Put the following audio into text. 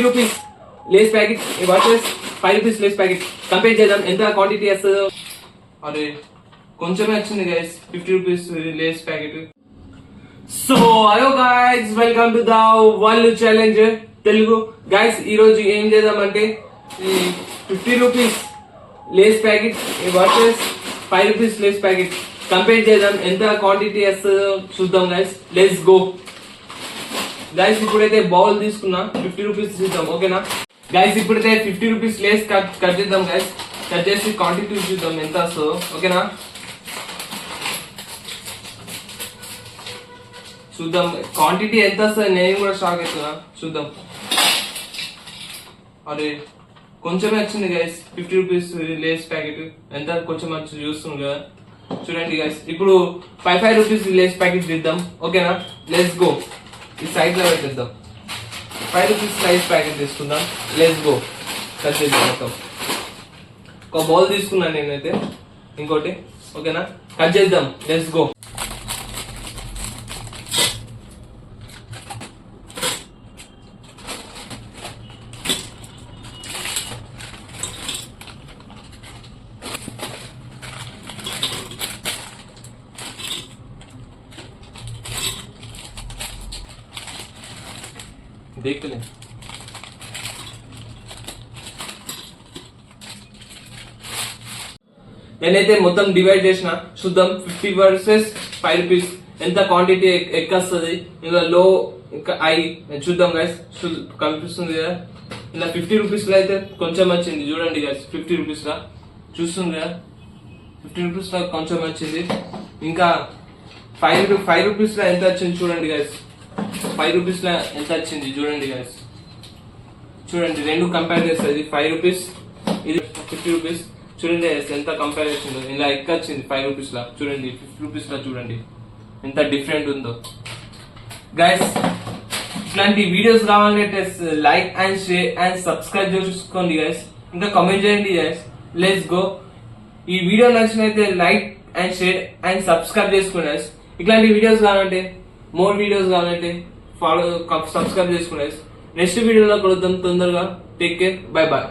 Rupees Lay's packet versus 5 rupees Lay's packet compare చేద్దాం. ఎంత quantity వస్తుందో. అరే కొంచెమే వచ్చింది guys 50 rupees Lay's packet. So hello guys, welcome to the world challenge Telugu. Guys ఈ రోజు ఏం చేద్దామంటే ఈ 50 rupees Lay's packet versus 5 rupees Lay's packet compare చేద్దాం. ఎంత క్వాంటిటీ వస్తుందో చూద్దాం గైస్. Let's go guys. ఇప్పుడైతే బౌల్ తీసుకున్నా 50 రూపీస్ చూద్దాం. ఓకేనా గైస్, ఇప్పుడైతే 50 రూపీస్ లేస్ కట్ చేద్దాం గైస్. కట్ చేసి క్వాంటిటీ చూద్దాం ఎంత వస్తుందో. ఓకేనా చూద్దాం క్వాంటిటీ ఎంత వస్తుంది. నేను కూడా షాక్ అవుతున్నా. చూద్దాం. అరే కొంచెమే వచ్చింది గైస్ 50 రూపీస్ లేస్ ప్యాకెట్. ఎంత కొంచెం వచ్చి చూస్తుంది కదా. చూడండి గైస్, ఇప్పుడు 5 రూపీస్ లేస్ ప్యాకెట్ తీద్దాం. ఓకేనా లెట్స్ గో. ఈ సైడ్ లో పెట్టేద్దాం. 5 రూపీస్ లేస్ ప్యాకెట్ తీసుకుందాం. Let's go. కట్ చేద్దాం మొత్తం. ఒక బౌల్ తీసుకున్నాను నేనైతే, ఇంకోటి. ఓకేనా కట్ చేద్దాం. Let's go. देख ले. నేనైతే మొత్తం డివైడ్ చేసిన. చూద్దాం 50 వర్సెస్ 5 రూపీస్ ఎంత క్వాంటిటీ ఎక్కొస్తుంది. ఇలా లో ఇంకా ఐ చూద్దాం గైస్. కనిపిస్తుంది కదా. ఇలా 50 రూపీస్ లో అయితే కొంచెం వచ్చింది. చూడండి గైస్, 50 రూపీస్ లా చూస్తుంది కదా. 50 రూపీస్ లో కొంచెం వచ్చింది. ఇంకా 5 రూపీస్ లో ఎంత వచ్చింది చూడండి గైస్. 5 రూపీస్ లో ఎంత వచ్చింది చూడండి గైస్. చూడండి రెండు కంపేర్ చేస్తుంది. 5 రూపీస్ ఇది 50 రూపీస్. చూడండి ఎంత కంపేర్ చేసిందో. ఇలా ఎక్కువ వచ్చింది 5 రూపీస్ లా. చూడండి 50 రూపీస్ లా చూడండి ఎంత డిఫరెంట్ ఉందో గైస్. ఇట్లాంటి వీడియోస్ కావాలంటే like and share and subscribe చేసుకోండి గైస్. ఇంకా కామెంట్ చేయండి గైస్. Let's go. ఈ వీడియో నచ్చినైతే like and share and subscribe చేసుకోండి గైస్. ఇట్లాంటి వీడియోస్ కావాలంటే, మోర్ వీడియోస్ కావాలంటే ఫాలో సబ్స్క్రైబ్ చేసుకునే. నెక్స్ట్ వీడియోలో కలుద్దాం తొందరగా. Take care, bye bye.